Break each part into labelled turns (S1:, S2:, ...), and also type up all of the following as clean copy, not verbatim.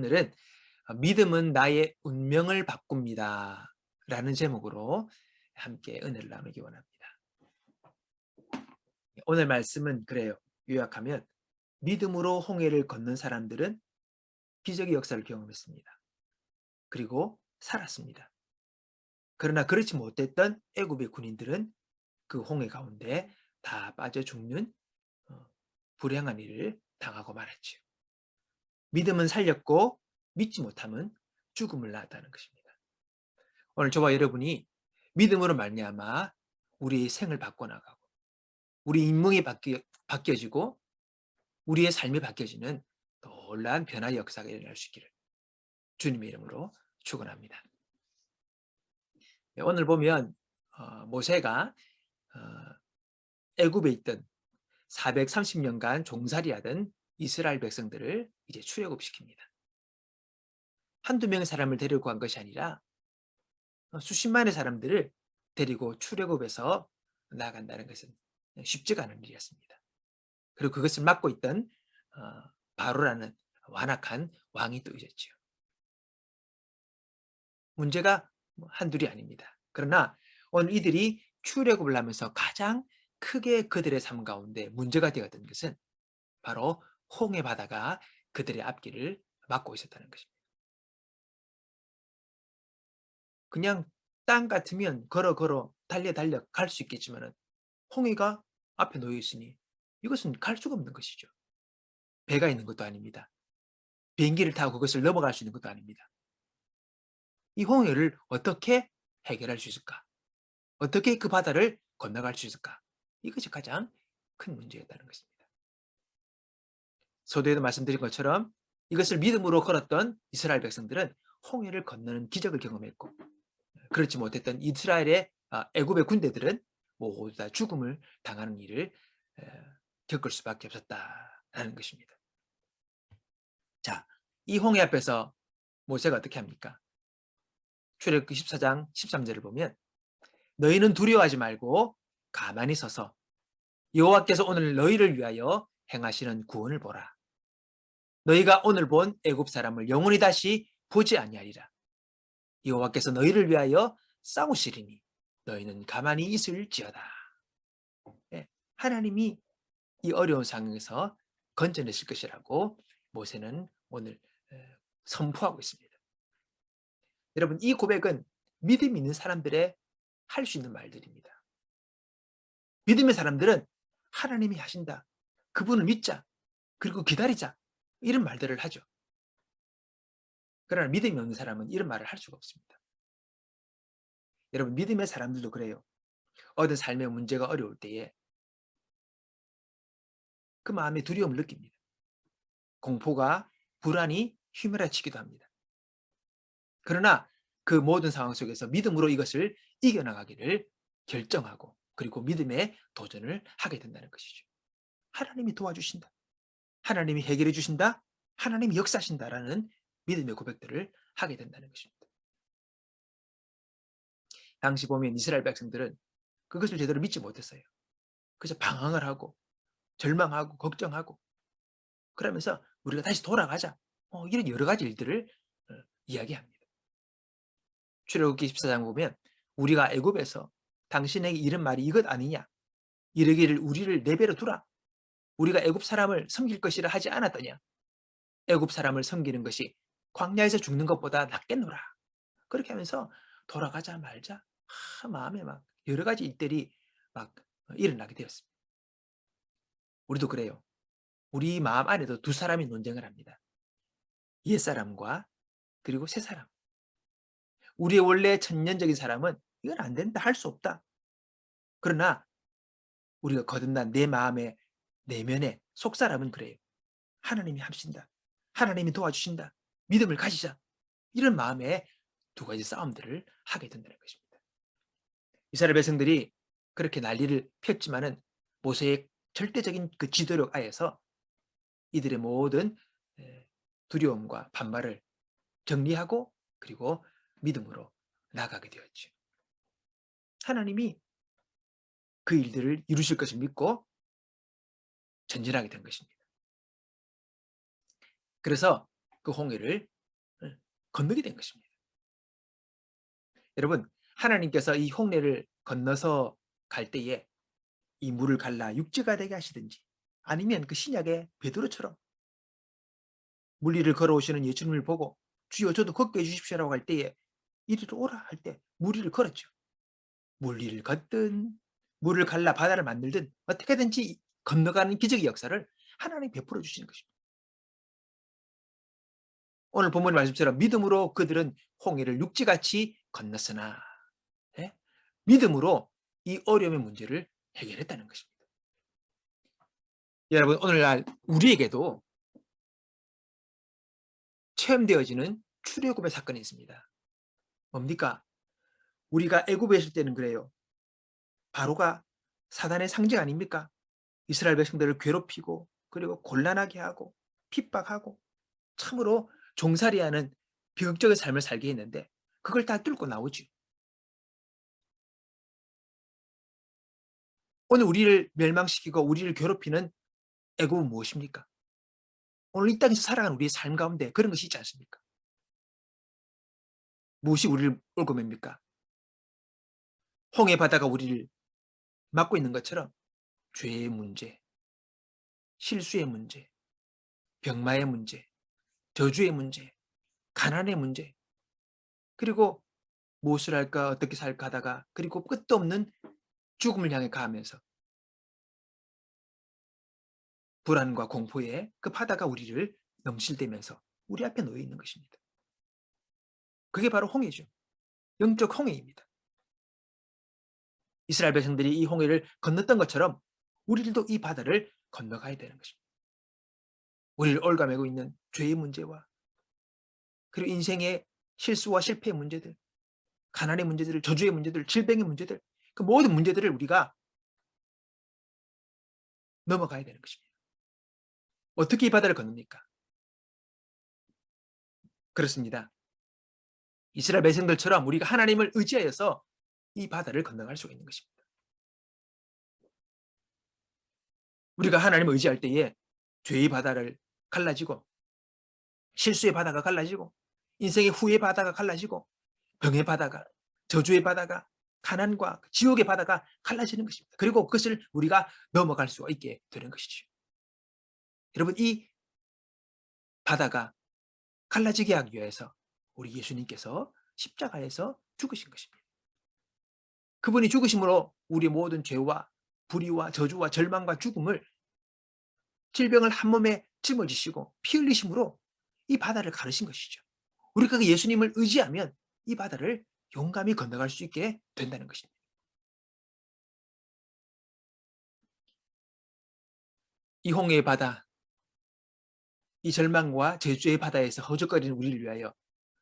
S1: 오늘은 믿음은 나의 운명을 바꿉니다. 라는 제목으로 함께 은혜를 나누기 원합니다. 오늘 말씀은 그래요. 요약하면 믿음으로 홍해를 건넌 사람들은 기적의 역사를 경험했습니다. 그리고 살았습니다. 그러나 그렇지 못했던 애굽의 군인들은 그 홍해 가운데 다 빠져 죽는 불행한 일을 당하고 말았지요. 믿음은 살렸고 믿지 못함은 죽음을 낳았다는 것입니다. 오늘 저와 여러분이 믿음으로 말미암아 우리의 생을 바꿔나가고 우리 인문이 바뀌어지고 우리의 삶이 바뀌어지는 놀라운 변화의 역사가 일어날 수 있기를 주님의 이름으로 축원합니다. 오늘 보면 모세가 애굽에 있던 430년간 종살이하던 이스라엘 백성들을 이제 출애굽시킵니다. 한두 명의 사람을 데리고 간 것이 아니라 수십만의 사람들을 데리고 출애굽해서 나아간다는 것은 쉽지가 않은 일이었습니다. 그리고 그것을 맡고 있던 바로라는 완악한 왕이 또 있었죠. 문제가 한둘이 아닙니다. 그러나 오늘 이들이 출애굽을 하면서 가장 크게 그들의 삶 가운데 문제가 되었던 것은 바로 홍해 바다가 그들의 앞길을 막고 있었다는 것입니다. 그냥 땅 같으면 걸어 달려 갈 수 있겠지만 홍해가 앞에 놓여 있으니 이것은 갈 수가 없는 것이죠. 배가 있는 것도 아닙니다. 비행기를 타고 그것을 넘어갈 수 있는 것도 아닙니다. 이 홍해를 어떻게 해결할 수 있을까? 어떻게 그 바다를 건너갈 수 있을까? 이것이 가장 큰 문제였다는 것입니다. 서두에도 말씀드린 것처럼 이것을 믿음으로 걸었던 이스라엘 백성들은 홍해를 건너는 기적을 경험했고, 그렇지 못했던 이스라엘의 애굽의 군대들은 모두 다 죽음을 당하는 일을 겪을 수밖에 없었다라는 것입니다. 자, 이 홍해 앞에서 모세가 어떻게 합니까? 출애굽기 14장 13절을 보면 너희는 두려워하지 말고 가만히 서서 여호와께서 오늘 너희를 위하여 행하시는 구원을 보라. 너희가 오늘 본 애굽 사람을 영원히 다시 보지 아니하리라. 여호와께서 너희를 위하여 싸우시리니 너희는 가만히 있을지어다. 네, 하나님이 이 어려운 상황에서 건져내실 것이라고 모세는 오늘 선포하고 있습니다. 여러분, 이 고백은 믿음 있는 사람들의 할 수 있는 말들입니다. 믿음의 사람들은 하나님이 하신다. 그분을 믿자. 그리고 기다리자. 이런 말들을 하죠. 그러나 믿음이 없는 사람은 이런 말을 할 수가 없습니다. 여러분, 믿음의 사람들도 그래요. 어떤 삶의 문제가 어려울 때에 그 마음에 두려움을 느낍니다. 공포가, 불안이 휘몰아치기도 합니다. 그러나 그 모든 상황 속에서 믿음으로 이것을 이겨나가기를 결정하고 그리고 믿음의 도전을 하게 된다는 것이죠. 하나님이 도와주신다. 하나님이 해결해 주신다. 하나님이 역사하신다라는 믿음의 고백들을 하게 된다는 것입니다. 당시 보면 이스라엘 백성들은 그것을 제대로 믿지 못했어요. 그래서 방황을 하고 절망하고 걱정하고 그러면서 우리가 다시 돌아가자. 이런 여러 가지 일들을 이야기합니다. 출애굽기 14장 보면 우리가 애굽에서 당신에게 이런 말이 이것 아니냐. 이르기를 우리를 내버려 두라. 우리가 애굽 사람을 섬길 것이라 하지 않았더냐. 애굽 사람을 섬기는 것이 광야에서 죽는 것보다 낫겠노라. 그렇게 하면서 돌아가자 말자 마음에 막 여러 가지 일들이 막 일어나게 되었습니다. 우리도 그래요. 우리 마음 안에도 두 사람이 논쟁을 합니다. 옛사람과 그리고 새사람. 우리의 원래 천년적인 사람은 이건 안 된다, 할 수 없다. 그러나 우리가 거듭난 내 마음의 내면의 속사람은 그래요. 하나님이 하신다. 하나님이 도와주신다. 믿음을 가지자. 이런 마음에 두 가지 싸움들을 하게 된다는 것입니다. 이스라엘 백성들이 그렇게 난리를 폈지만은 모세의 절대적인 그 지도력 하에서 이들의 모든 두려움과 반발을 정리하고 그리고 믿음으로 나아가게 되었죠. 하나님이 그 일들을 이루실 것을 믿고 전진하게 된 것입니다. 그래서 그 홍해를 건너게 된 것입니다. 여러분, 하나님께서 이 홍해를 건너서 갈 때에 이 물을 갈라 육지가 되게 하시든지, 아니면 그 신약의 베드로처럼 물 위를 걸어오시는 예수님을 보고 주여 저도 걷게 해 주십시오라고 할 때에 이리로 오라 할 때 물 위를 걸었죠. 물 위를 걷든 물을 갈라 바다를 만들든 어떻게든지 건너가는 기적의 역사를 하나님이 베풀어 주시는 것입니다. 오늘 본문 말씀처럼 믿음으로 그들은 홍해를 육지같이 건넜으나, 예? 믿음으로 이 어려움의 문제를 해결했다는 것입니다. 여러분, 오늘날 우리에게도 체험되어지는 출애굽의 사건이 있습니다. 뭡니까? 우리가 애굽에 있을 때는 그래요. 바로가 사단의 상징 아닙니까? 이스라엘 백성들을 괴롭히고 그리고 곤란하게 하고 핍박하고 참으로 종살이하는 비극적인 삶을 살게 했는데, 그걸 다 뚫고 나오죠. 오늘 우리를 멸망시키고 우리를 괴롭히는 애굽은 무엇입니까? 오늘 이 땅에서 살아가는 우리의 삶 가운데 그런 것이 있지 않습니까? 무엇이 우리를 얽어맵니까? 홍해 바다가 우리를 막고 있는 것처럼 죄의 문제, 실수의 문제, 병마의 문제, 저주의 문제, 가난의 문제, 그리고 무엇을 할까 어떻게 살까 하다가 그리고 끝도 없는 죽음을 향해 가면서 불안과 공포에 그 바다가 우리를 넘실대면서 우리 앞에 놓여 있는 것입니다. 그게 바로 홍해죠. 영적 홍해입니다. 이스라엘 백성들이 이 홍해를 건넜던 것처럼 우리들도 이 바다를 건너가야 되는 것입니다. 우리를 얽어매고 있는 죄의 문제와 그리고 인생의 실수와 실패의 문제들, 가난의 문제들, 저주의 문제들, 질병의 문제들, 그 모든 문제들을 우리가 넘어가야 되는 것입니다. 어떻게 이 바다를 건넙니까? 그렇습니다. 이스라엘 백성들처럼 우리가 하나님을 의지하여서 이 바다를 건너갈 수가 있는 것입니다. 우리가 하나님을 의지할 때에 죄의 바다를 갈라지고, 실수의 바다가 갈라지고, 인생의 후의 바다가 갈라지고, 병의 바다가, 저주의 바다가, 가난과 지옥의 바다가 갈라지는 것입니다. 그리고 그것을 우리가 넘어갈 수 있게 되는 것이죠. 여러분, 이 바다가 갈라지게 하기 위해서 우리 예수님께서 십자가에서 죽으신 것입니다. 그분이 죽으심으로 우리 모든 죄와 불의와 저주와 절망과 죽음을, 질병을 한 몸에 짊어지시고 피 흘리심으로 이 바다를 가르신 것이죠. 우리가 그 예수님을 의지하면 이 바다를 용감히 건너갈 수 있게 된다는 것입니다. 이 홍해의 바다, 이 절망과 저주의 바다에서 허적거리는 우리를 위하여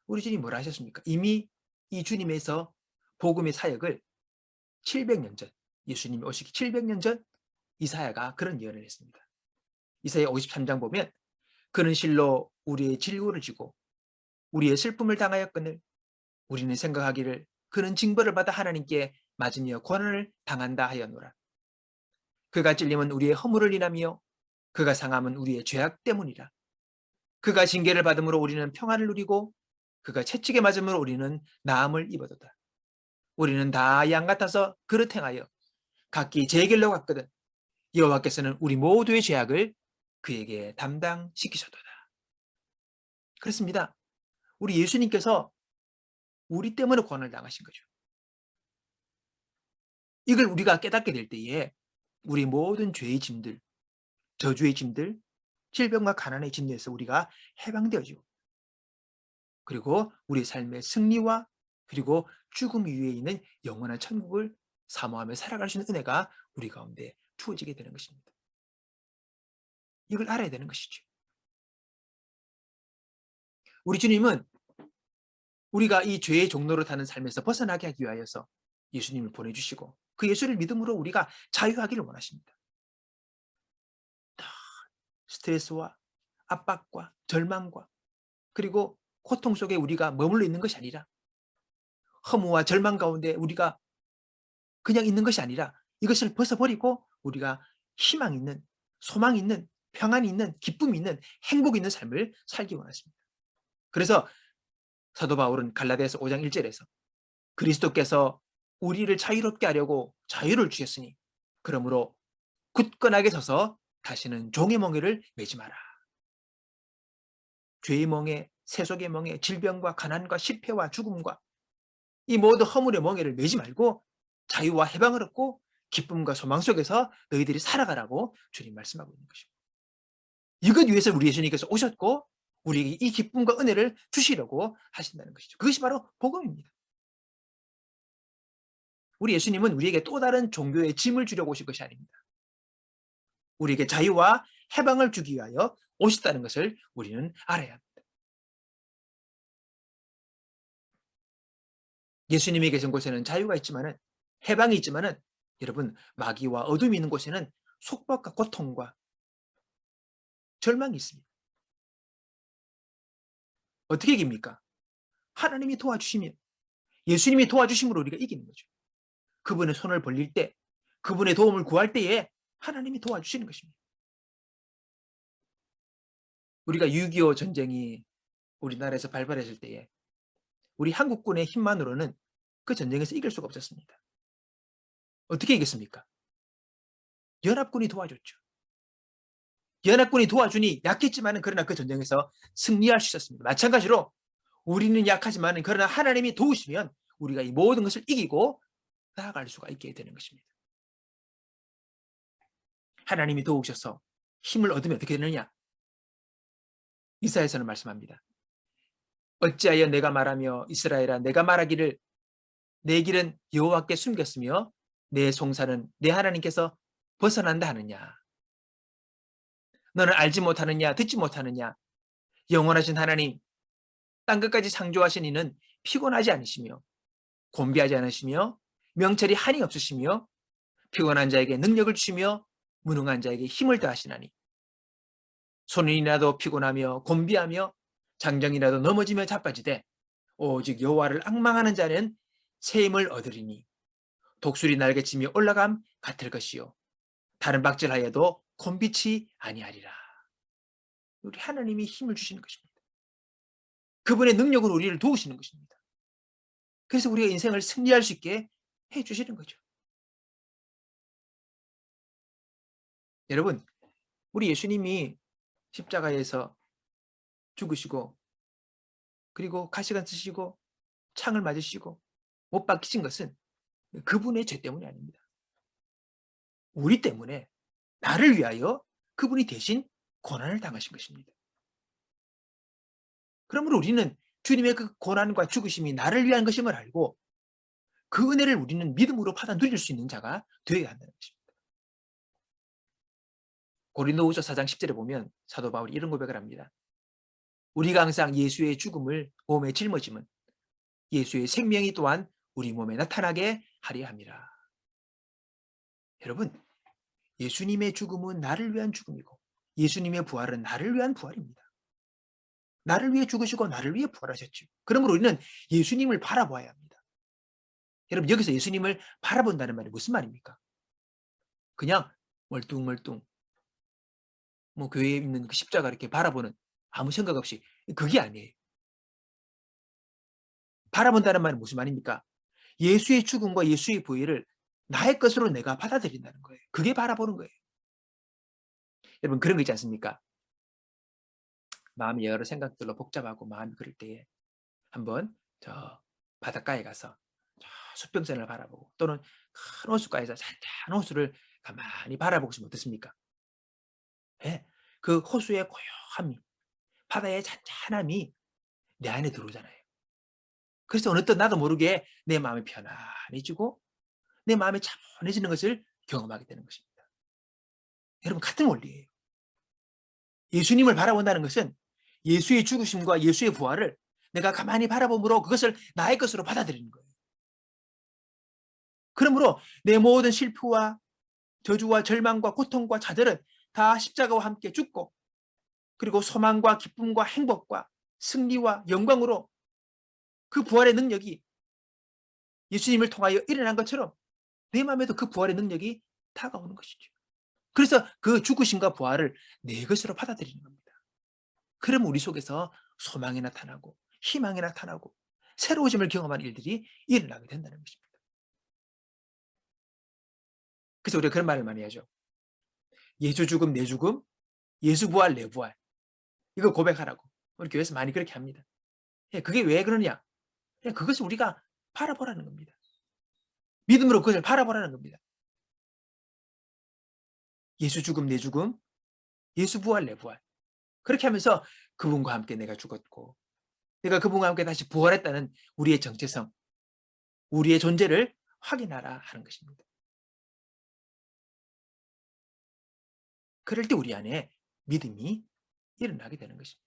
S1: 우리 주님이 뭐라 하셨습니까? 이미 이 주님에서 복음의 사역을 700년 전, 예수님이 오시기 700년 전 이사야가 그런 예언을 했습니다. 이사야 53장 보면 그는 실로 우리의 질고를 지고 우리의 슬픔을 당하였거늘 우리는 생각하기를 그는 징벌을 받아 하나님께 맞으며 고난을 당한다 하였노라. 그가 찔림은 우리의 허물을 인하며 그가 상함은 우리의 죄악 때문이라. 그가 징계를 받음으로 우리는 평안을 누리고 그가 채찍에 맞음으로 우리는 나음을 입었도다. 우리는 다 양 같아서 그릇 행하여 각기 제 길로 갔거든 여호와께서는 우리 모두의 죄악을 그에게 담당시키셨도다. 그렇습니다. 우리 예수님께서 우리 때문에 고난을 당하신 거죠. 이걸 우리가 깨닫게 될 때에 우리 모든 죄의 짐들, 저주의 짐들, 질병과 가난의 짐에서 우리가 해방되어지고, 그리고 우리 삶의 승리와 그리고 죽음 위에 있는 영원한 천국을 사모하며 살아갈 수 있는 은혜가 우리 가운데 주어지게 되는 것입니다. 이걸 알아야 되는 것이죠. 우리 주님은 우리가 이 죄의 종로를 타는 삶에서 벗어나게 하기 위하여서 예수님을 보내주시고 그 예수를 믿음으로 우리가 자유하기를 원하십니다. 스트레스와 압박과 절망과 그리고 고통 속에 우리가 머물러 있는 것이 아니라, 허무와 절망 가운데 우리가 그냥 있는 것이 아니라 이것을 벗어버리고 우리가 희망 있는, 소망 있는, 평안이 있는, 기쁨이 있는, 행복이 있는 삶을 살기 원하십니다. 그래서 사도 바울은 갈라디아서 5장 1절에서 그리스도께서 우리를 자유롭게 하려고 자유를 주셨으니 그러므로 굳건하게 서서 다시는 종의 멍에를 매지 마라. 죄의 멍에, 세속의 멍에, 질병과 가난과 실패와 죽음과 이 모든 허물의 멍에를 매지 말고 자유와 해방을 얻고 기쁨과 소망 속에서 너희들이 살아가라고 주님 말씀하고 있는 것입니다. 이것 위해서 우리 예수님께서 오셨고 우리에게 이 기쁨과 은혜를 주시려고 하신다는 것이죠. 그것이 바로 복음입니다. 우리 예수님은 우리에게 또 다른 종교의 짐을 주려고 오신 것이 아닙니다. 우리에게 자유와 해방을 주기 위하여 오셨다는 것을 우리는 알아야 합니다. 예수님이 계신 곳에는 자유가 있지만은 해방이 있지만은 여러분 마귀와 어둠이 있는 곳에는 속박과 고통과 절망이 있습니다. 어떻게 이깁니까? 하나님이 도와주시면 예수님이 도와주심으로 우리가 이기는 거죠. 그분의 손을 벌릴 때 그분의 도움을 구할 때에 하나님이 도와주시는 것입니다. 우리가 6.25 전쟁이 우리나라에서 발발했을 때에 우리 한국군의 힘만으로는 그 전쟁에서 이길 수가 없었습니다. 어떻게 이겼습니까? 연합군이 도와줬죠. 연합군이 도와주니 약했지만 그러나 그 전쟁에서 승리할 수 있었습니다. 마찬가지로 우리는 약하지만 그러나 하나님이 도우시면 우리가 이 모든 것을 이기고 나아갈 수가 있게 되는 것입니다. 하나님이 도우셔서 힘을 얻으면 어떻게 되느냐? 이사야서는 말씀합니다. 어찌하여 내가 말하며 이스라엘아 내가 말하기를 내 길은 여호와께 숨겼으며 내 송사는 내 하나님께서 벗어난다 하느냐? 너는 알지 못하느냐 듣지 못하느냐? 영원하신 하나님 땅끝까지 창조하신 이는 피곤하지 않으시며 곤비하지 않으시며 명철이 한이 없으시며 피곤한 자에게 능력을 주시며 무능한 자에게 힘을 더하시나니 손인이라도 피곤하며 곤비하며 장정이라도 넘어지며 자빠지되 오직 여호와를 앙망하는 자는 새 힘을 얻으리니 독수리 날개치며 올라감 같을 것이요 다른 박질하여도 곤비치 아니하리라. 우리 하나님이 힘을 주시는 것입니다. 그분의 능력으로 우리를 도우시는 것입니다. 그래서 우리가 인생을 승리할 수 있게 해주시는 거죠. 여러분 우리 예수님이 십자가에서 죽으시고 그리고 가시관 쓰시고 창을 맞으시고 못 박히신 것은 그분의 죄 때문이 아닙니다. 우리 때문에 나를 위하여 그분이 대신 고난을 당하신 것입니다. 그러므로 우리는 주님의 그 고난과 죽으심이 나를 위한 것임을 알고 그 은혜를 우리는 믿음으로 받아 누릴 수 있는 자가 되어야 한다는 것입니다. 고린도후서 4장 10절에 보면 사도 바울이 이런 고백을 합니다. 우리가 항상 예수의 죽음을 몸에 짊어짐은 예수의 생명이 또한 우리 몸에 나타나게 하려 함이라. 여러분 예수님의 죽음은 나를 위한 죽음이고 예수님의 부활은 나를 위한 부활입니다. 나를 위해 죽으시고 나를 위해 부활하셨죠. 그러므로 우리는 예수님을 바라봐야 합니다. 여러분 여기서 예수님을 바라본다는 말이 무슨 말입니까? 그냥 멀뚱멀뚱 뭐 교회에 있는 그 십자가 이렇게 바라보는 아무 생각 없이 그게 아니에요. 바라본다는 말은 무슨 말입니까? 예수의 죽음과 예수의 부활을 나의 것으로 내가 받아들인다는 거예요. 그게 바라보는 거예요. 여러분 그런 거 있지 않습니까? 마음이 여러 생각들로 복잡하고 마음이 그럴 때에 한번 저 바닷가에 가서 저 수평선을 바라보고 또는 큰 호숫가에서 잔잔한 호수를 가만히 바라보고 있으면 어떻습니까? 예, 그 호수의 고요함이 바다의 잔잔함이 내 안에 들어오잖아요. 그래서 어느 때 나도 모르게 내 마음이 편안해지고 내 마음이 차분해지는 것을 경험하게 되는 것입니다. 여러분 같은 원리예요. 예수님을 바라본다는 것은 예수의 죽으심과 예수의 부활을 내가 가만히 바라봄으로 그것을 나의 것으로 받아들이는 거예요. 그러므로 내 모든 실패와 저주와 절망과 고통과 좌절은 다 십자가와 함께 죽고 그리고 소망과 기쁨과 행복과 승리와 영광으로 그 부활의 능력이 예수님을 통하여 일어난 것처럼 내 마음에도 그 부활의 능력이 다가오는 것이죠. 그래서 그 죽으심과 부활을 내 것으로 받아들이는 겁니다. 그럼 우리 속에서 소망이 나타나고 희망이 나타나고 새로워짐을 경험하는 일들이 일어나게 된다는 것입니다. 그래서 우리가 그런 말을 많이 하죠. 예수 죽음, 내 죽음, 예수 부활, 내 부활. 이거 고백하라고. 우리 교회에서 많이 그렇게 합니다. 예, 그게 왜 그러냐? 예, 그것을 우리가 바라보라는 겁니다. 믿음으로 그것을 바라보라는 겁니다. 예수 죽음, 내 죽음, 예수 부활, 내 부활. 그렇게 하면서 그분과 함께 내가 죽었고, 내가 그분과 함께 다시 부활했다는 우리의 정체성, 우리의 존재를 확인하라 하는 것입니다. 그럴 때 우리 안에 믿음이 일어나게 되는 것입니다.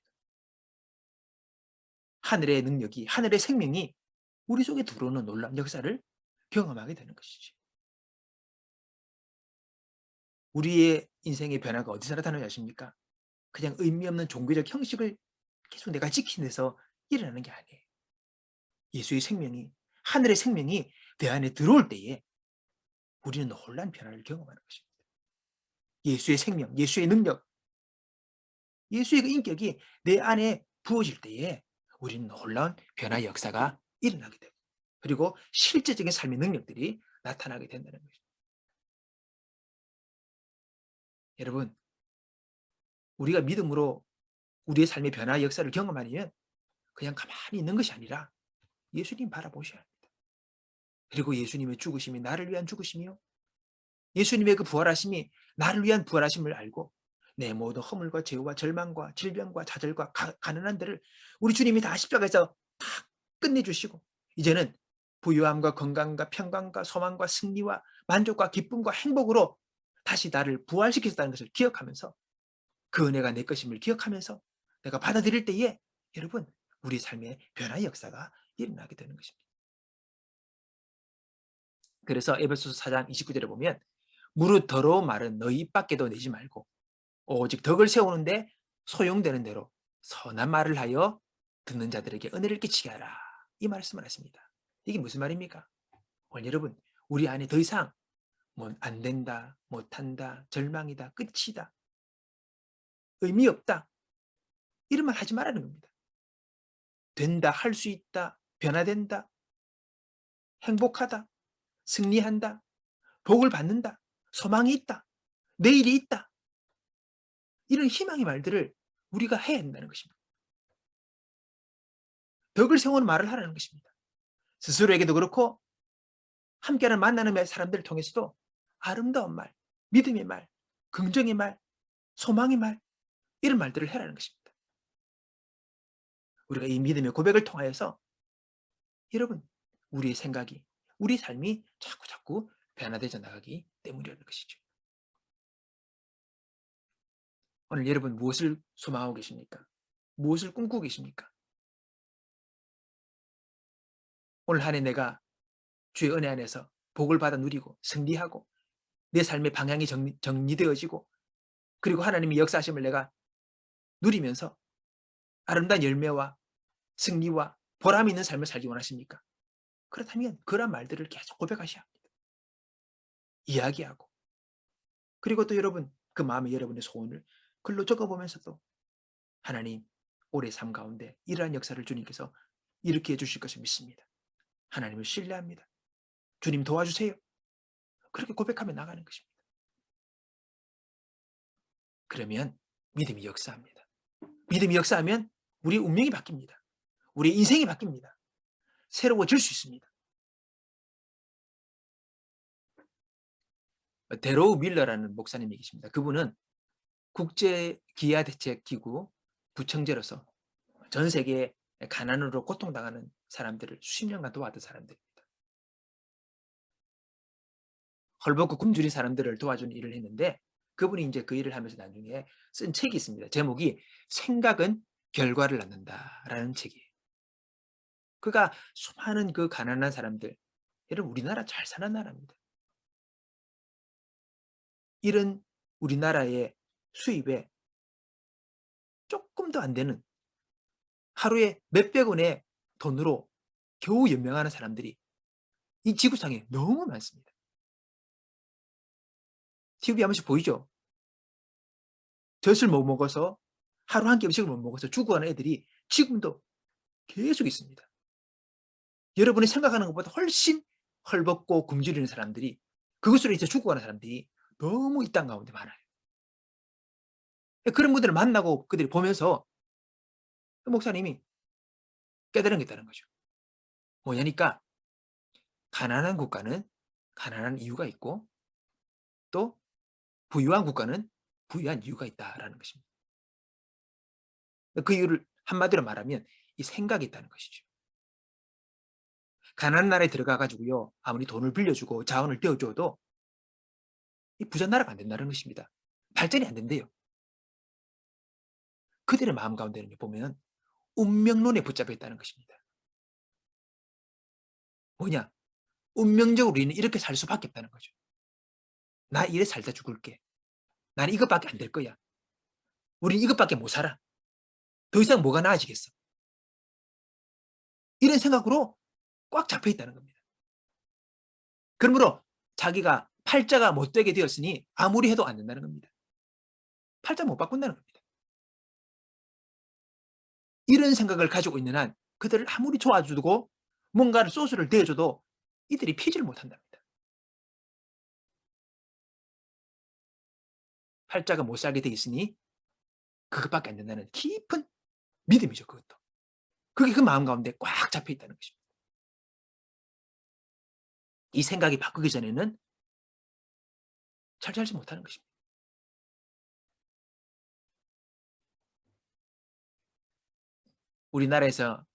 S1: 하늘의 능력이, 하늘의 생명이 우리 속에 들어오는 놀라운 역사를 경험하게 되는 것이지. 우리의 인생의 변화가 어디서 나타나는지 아십니까? 그냥 의미 없는 종교적 형식을 계속 내가 지키면서 일어나는 게 아니에요. 예수의 생명이, 하늘의 생명이 내 안에 들어올 때에 우리는 놀라운 변화를 경험하는 것입니다. 예수의 생명, 예수의 능력, 예수의 그 인격이 내 안에 부어질 때에 우리는 놀라운 변화 역사가 일어나게 되고, 그리고 실제적인 삶의 능력들이 나타나게 된다는 것입니다. 여러분, 우리가 믿음으로 우리의 삶의 변화 역사를 경험하려면 그냥 가만히 있는 것이 아니라 예수님 바라보셔야 합니다. 그리고 예수님의 죽으심이 나를 위한 죽으심이요, 예수님의 그 부활하심이 나를 위한 부활하심을 알고 내 모든 허물과 죄와 절망과 질병과 좌절과 가난한 데를 우리 주님이 다 십자가에서 다 끝내주시고, 이제는 부유함과 건강과 평강과 소망과 승리와 만족과 기쁨과 행복으로 다시 나를 부활시켰다는 것을 기억하면서, 그 은혜가 내 것임을 기억하면서 내가 받아들일 때에 여러분, 우리 삶의 변화의 역사가 일어나게 되는 것입니다. 그래서 에베소서 4장 29절에 보면 무릇 더러운 말은 너희 입 밖에도 내지 말고 오직 덕을 세우는데 소용되는 대로 선한 말을 하여 듣는 자들에게 은혜를 끼치게 하라. 이 말씀을 하십니다. 이게 무슨 말입니까? 오늘 여러분, 우리 안에 더 이상 뭐 안 된다, 못한다, 절망이다, 끝이다, 의미 없다, 이런 말 하지 말라는 겁니다. 된다, 할 수 있다, 변화된다, 행복하다, 승리한다, 복을 받는다, 소망이 있다, 내일이 있다, 이런 희망의 말들을 우리가 해야 한다는 것입니다. 덕을 세우는 말을 하라는 것입니다. 스스로에게도 그렇고 함께하는 만나는 사람들을 통해서도 아름다운 말, 믿음의 말, 긍정의 말, 소망의 말, 이런 말들을 해라는 것입니다. 우리가 이 믿음의 고백을 통하여서 여러분, 우리의 생각이, 우리 삶이 자꾸 변화되어 나가기 때문이라는 것이죠. 오늘 여러분 무엇을 소망하고 계십니까? 무엇을 꿈꾸고 계십니까? 오늘 한 해 내가 주의 은혜 안에서 복을 받아 누리고 승리하고 내 삶의 방향이 정리되어지고, 그리고 하나님의 역사하심을 내가 누리면서 아름다운 열매와 승리와 보람 있는 삶을 살기 원하십니까? 그렇다면 그런 말들을 계속 고백하셔야 합니다. 이야기하고, 그리고 또 여러분 그 마음에 여러분의 소원을 글로 적어보면서도 하나님, 올해 삶 가운데 이러한 역사를 주님께서 이렇게 해주실 것을 믿습니다. 하나님을 신뢰합니다. 주님 도와주세요. 그렇게 고백하며 나가는 것입니다. 그러면 믿음이 역사합니다. 믿음이 역사하면 우리의 운명이 바뀝니다. 우리의 인생이 바뀝니다. 새로워질 수 있습니다. 데로우 밀러라는 목사님이 계십니다. 그분은 국제기아대책기구 부청재로서 전 세계에 가난으로 고통당하는 사람들을 수십 년간 도왔던 사람들입니다. 헐벗고 굶주린 사람들을 도와주는 일을 했는데, 그분이 이제 그 일을 하면서 나중에 쓴 책이 있습니다. 제목이 생각은 결과를 낳는다라는 책이에요. 그가 수많은 그 가난한 사람들, 여러분 우리나라 잘 사는 나라입니다. 이런 우리나라의 수입에 조금도 안 되는 하루에 몇백 원의 돈으로 겨우 연명하는 사람들이 이 지구상에 너무 많습니다. TV 한 번씩 보이죠? 젖을 못 먹어서, 하루 한 끼 음식을 못 먹어서 죽어가는 애들이 지금도 계속 있습니다. 여러분이 생각하는 것보다 훨씬 헐벗고 굶주리는 사람들이, 그것으로 이제 죽어가는 사람들이 너무 이 땅 가운데 많아요. 그런 분들을 만나고 그들이 보면서 목사님이 깨달은 게 있다는 거죠. 뭐냐니까 가난한 국가는 가난한 이유가 있고 또 부유한 국가는 부유한 이유가 있다라는 것입니다. 그 이유를 한마디로 말하면 이 생각이 있다는 것이죠. 가난한 나라에 들어가 가지고요, 아무리 돈을 빌려주고 자원을 떼어줘도 이 부자 나라가 안 된다는 것입니다. 발전이 안 된대요. 그들의 마음 가운데는 보면 운명론에 붙잡혀 있다는 것입니다. 뭐냐? 운명적으로 우리는 이렇게 살 수밖에 없다는 거죠. 나 이래 살다 죽을게. 나는 이것밖에 안 될 거야. 우린 이것밖에 못 살아. 더 이상 뭐가 나아지겠어. 이런 생각으로 꽉 잡혀 있다는 겁니다. 그러므로 자기가 팔자가 못 되게 되었으니 아무리 해도 안 된다는 겁니다. 팔자 못 바꾼다는 겁니다. 이런 생각을 가지고 있는 한 그들을 아무리 도와주고 뭔가를 소스를 내줘도 이들이 피지를 못한답니다. 팔자가 못 살게 돼 있으니 그것밖에 안 된다는 깊은 믿음이죠. 그것도. 그게 그 마음 가운데 꽉 잡혀 있다는 것입니다. 이 생각이 바꾸기 전에는 잘 살지 못하는 것입니다. 우리나라에서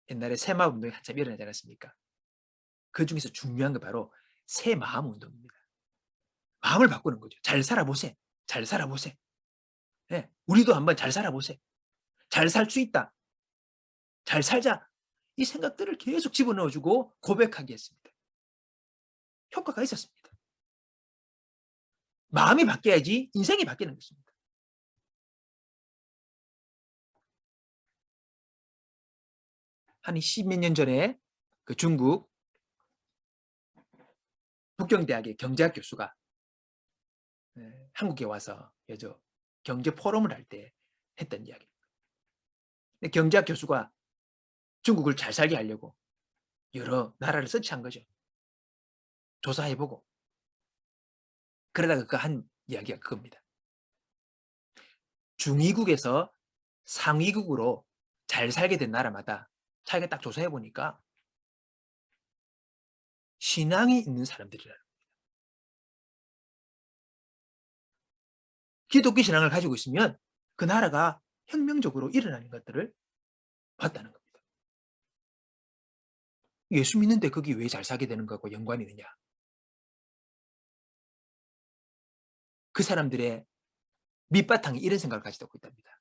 S1: 옛날에 새마을 운동이 한참 일어나지 않았습니까? 그중에서 중요한 게 바로 새마음 운동입니다. 마음을 바꾸는 거죠. 잘 살아보세. 잘 살아보세. 예, 우리도 한번 잘 살아보세. 잘 살 수 있다. 잘 살자. 이 생각들을 계속 집어넣어주고 고백하게 했습니다. 효과가 있었습니다. 마음이 바뀌어야지 인생이 바뀌는 것입니다. 한 십몇 년 전에 그 중국 북경대학의 경제학 교수가 한국에 와서 경제 포럼을 할 때 했던 이야기입니다. 경제학 교수가 중국을 잘 살게 하려고 여러 나라를 서치한 거죠. 조사해보고. 그러다가 그 한 이야기가 그겁니다. 중위국에서 상위국으로 잘 살게 된 나라마다 자기가 딱 조사해보니까 신앙이 있는 사람들이라는 겁니다. 기독교 신앙을 가지고 있으면 그 나라가 혁명적으로 일어나는 것들을 봤다는 겁니다. 예수 믿는데 거기 왜 잘 살게 되는 거고 연관이 있느냐? 그 사람들의 밑바탕이 이런 생각을 가지고 있답니다.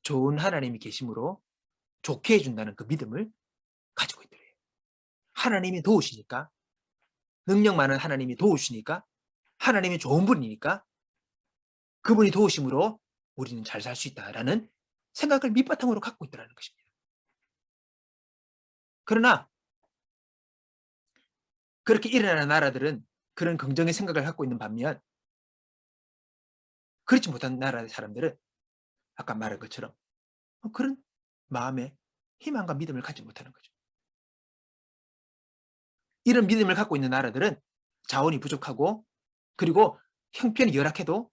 S1: 좋은 하나님이 계심으로 좋게 해준다는 그 믿음을 가지고 있더래요. 하나님이 도우시니까, 능력 많은 하나님이 도우시니까, 하나님이 좋은 분이니까 그분이 도우심으로 우리는 잘 살 수 있다라는 생각을 밑바탕으로 갖고 있더라는 것입니다. 그러나 그렇게 일어나는 나라들은 그런 긍정의 생각을 갖고 있는 반면 그렇지 못한 나라의 사람들은 아까 말한 것처럼 그런 마음에 희망과 믿음을 갖지 못하는 거죠. 이런 믿음을 갖고 있는 나라들은 자원이 부족하고 그리고 형편이 열악해도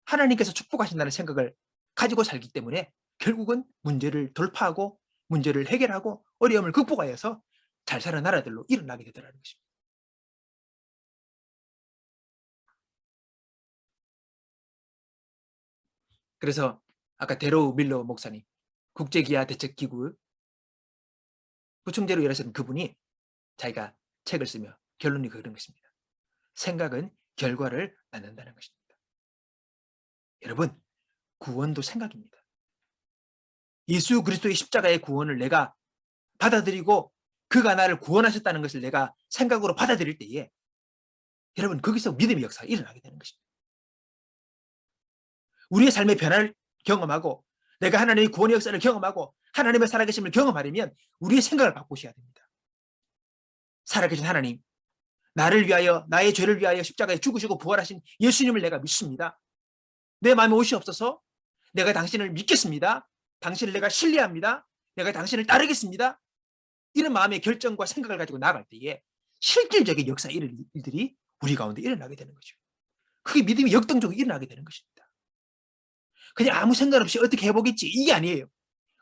S1: 하나님께서 축복하신다는 생각을 가지고 살기 때문에 결국은 문제를 돌파하고 문제를 해결하고 어려움을 극복하여서 잘 사는 나라들로 일어나게 되더라는 것입니다. 그래서 아까 데로우 밀러 목사님, 국제기아 대책기구 부총재로 일하셨던 그분이 자기가 책을 쓰며 결론이 그런 것입니다. 생각은 결과를 낳는다는 것입니다. 여러분, 구원도 생각입니다. 예수 그리스도의 십자가의 구원을 내가 받아들이고 그가 나를 구원하셨다는 것을 내가 생각으로 받아들일 때에 여러분 거기서 믿음의 역사가 일어나게 되는 것입니다. 우리의 삶의 변화를 경험하고 내가 하나님의 구원의 역사를 경험하고 하나님의 살아계심을 경험하려면 우리의 생각을 바꾸셔야 됩니다. 살아계신 하나님, 나를 위하여 나의 죄를 위하여 십자가에 죽으시고 부활하신 예수님을 내가 믿습니다. 내 마음에 오시옵소서. 내가 당신을 믿겠습니다. 당신을 내가 신뢰합니다. 내가 당신을 따르겠습니다. 이런 마음의 결정과 생각을 가지고 나아갈 때에 실질적인 역사 일들이 우리 가운데 일어나게 되는 거죠. 그게 믿음이 역동적으로 일어나게 되는 것입니다. 그냥 아무 생각 없이 어떻게 해보겠지 이게 아니에요.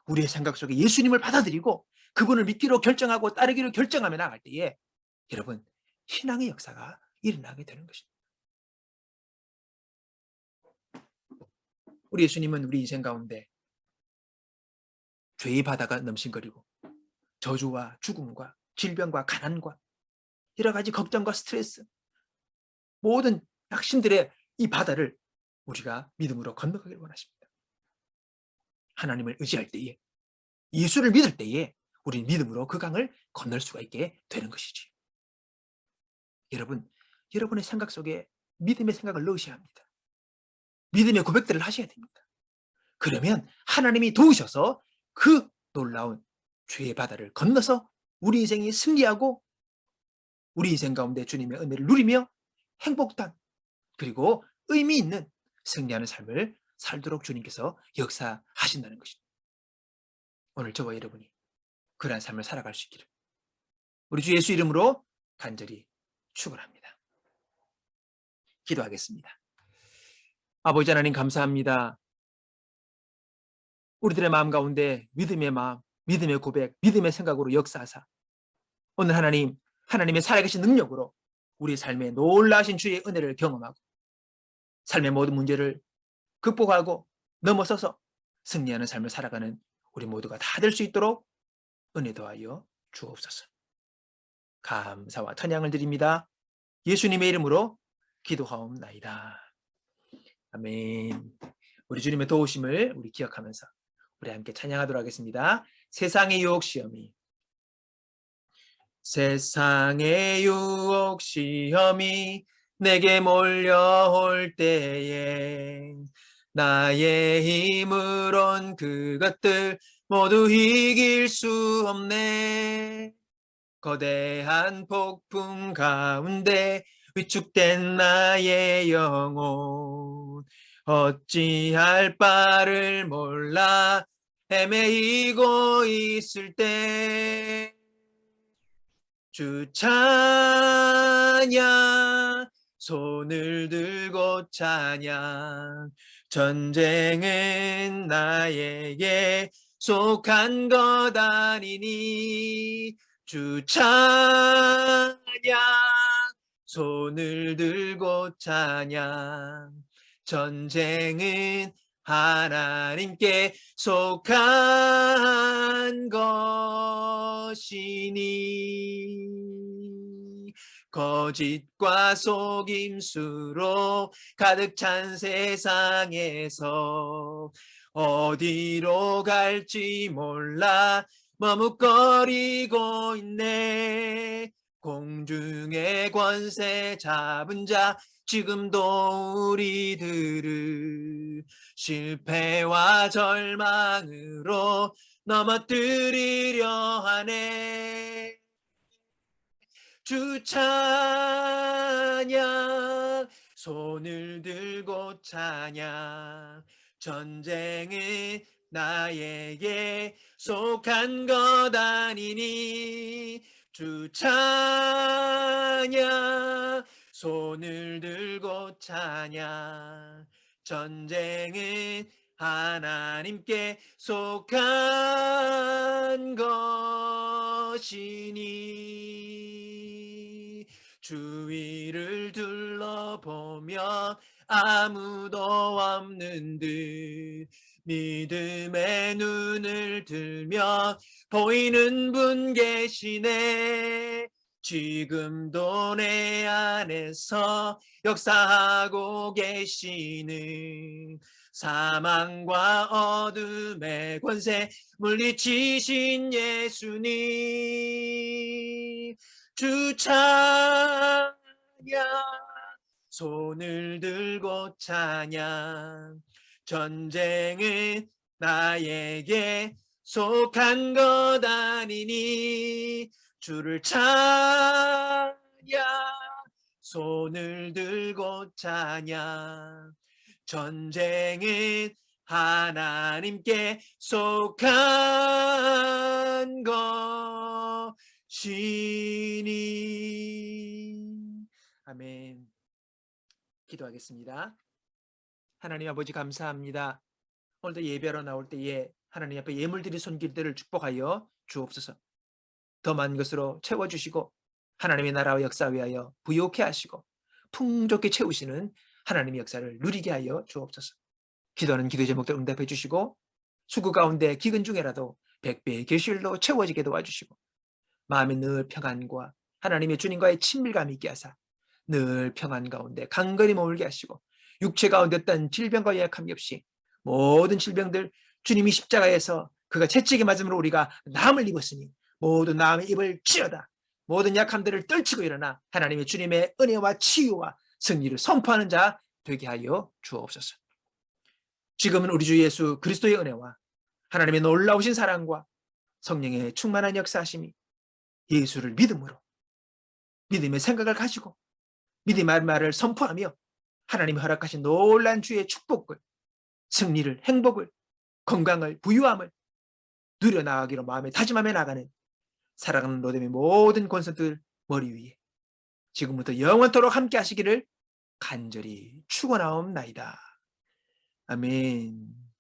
S1: 우리의 생각 속에 예수님을 받아들이고 그분을 믿기로 결정하고 따르기로 결정하며 나갈 때에 여러분 신앙의 역사가 일어나게 되는 것입니다. 우리 예수님은 우리 인생 가운데 죄의 바다가 넘신거리고 저주와 죽음과 질병과 가난과 여러 가지 걱정과 스트레스 모든 낙심들의 이 바다를 우리가 믿음으로 건너가기를 원하십니다. 하나님을 의지할 때에 예수를 믿을 때에 우리는 믿음으로 그 강을 건널 수가 있게 되는 것이지. 여러분, 여러분의 생각 속에 믿음의 생각을 넣으셔야 합니다. 믿음의 고백들을 하셔야 됩니다. 그러면 하나님이 도우셔서 그 놀라운 죄의 바다를 건너서 우리 인생이 승리하고 우리 인생 가운데 주님의 은혜를 누리며 행복한 그리고 의미 있는 승리하는 삶을 살도록 주님께서 역사하신다는 것입니다. 오늘 저와 여러분이 그러한 삶을 살아갈 수 있기를 우리 주 예수 이름으로 간절히 축원합니다. 기도하겠습니다. 아버지 하나님 감사합니다. 우리들의 마음 가운데 믿음의 마음, 믿음의 고백, 믿음의 생각으로 역사하사 오늘 하나님, 하나님의 살아계신 능력으로 우리 삶에 놀라신 주의 은혜를 경험하고 삶의 모든 문제를 극복하고 넘어서서 승리하는 삶을 살아가는 우리 모두가 다 될 수 있도록 은혜 더하여 주옵소서. 감사와 찬양을 드립니다. 예수님의 이름으로 기도하옵나이다. 아멘. 우리 주님의 도우심을 우리 기억하면서 우리 함께 찬양하도록 하겠습니다. 세상의 유혹 시험이 세상의 유혹 시험이 내게 몰려올 때에 나의 힘으론 그것들 모두 이길 수 없네. 거대한 폭풍 가운데 위축된 나의 영혼 어찌할 바를 몰라 헤매이고 있을 때 주 찬양 손을 들고 찬양 전쟁은 나에게 속한 것 아니니 주 찬양 손을 들고 찬양 전쟁은 하나님께 속한 것이니 거짓과 속임수로 가득 찬 세상에서 어디로 갈지 몰라 머뭇거리고 있네. 공중의 권세 잡은 자 지금도 우리들을 실패와 절망으로 넘어뜨리려 하네. 주 찬양 손을 들고 찬양 전쟁은 나에게 속한 것 아니니 주 찬양 손을 들고 찬양 전쟁은 하나님께 속한 것이니 주위를 둘러보며 아무도 없는 듯 믿음의 눈을 들며 보이는 분 계시네. 지금도 내 안에서 역사하고 계시는 사망과 어둠의 권세 물리치신 예수님 주 찬양 손을 들고 찬양 전쟁은 나에게 속한 것 아니니 주를 찬양 손을 들고 찬양 전쟁은 하나님께 속한 것이니. 아멘. 기도하겠습니다. 하나님 아버지 감사합니다. 오늘도 예배하러 나올 때에 하나님 앞에 예물드린 손길들을 축복하여 주옵소서. 더 많은 것으로 채워주시고 하나님의 나라와 역사 위하여 부요케 하시고 풍족히 채우시는 하나님의 역사를 누리게 하여 주옵소서. 기도하는 기도 제목들 응답해 주시고 수고 가운데 기근 중에라도 백배의 계실로 채워지게 도와주시고 마음에 늘 평안과 하나님의 주님과의 친밀감이 있게 하사 늘 평안 가운데 강건히 머물게 하시고 육체 가운데 어떤 질병과 연약함이 없이 모든 질병들 주님이 십자가에서 그가 채찍에 맞음으로 우리가 남을 입었으니 모든 남의 입을 찌르다 모든 약함들을 떨치고 일어나 하나님의 주님의 은혜와 치유와 승리를 선포하는 자 되게 하여 주옵소서. 지금은 우리 주 예수 그리스도의 은혜와 하나님의 놀라우신 사랑과 성령의 충만한 역사하심이 예수를 믿음으로 믿음의 생각을 가지고 믿음의 말을 선포하며 하나님이 허락하신 놀란 주의 축복을 승리를 행복을 건강을 부유함을 누려나가기로 마음에 다짐하며 나가는 사랑하는 로뎀의 모든 권속들 머리 위에 지금부터 영원토록 함께 하시기를 간절히 축원하옵나이다. 아멘.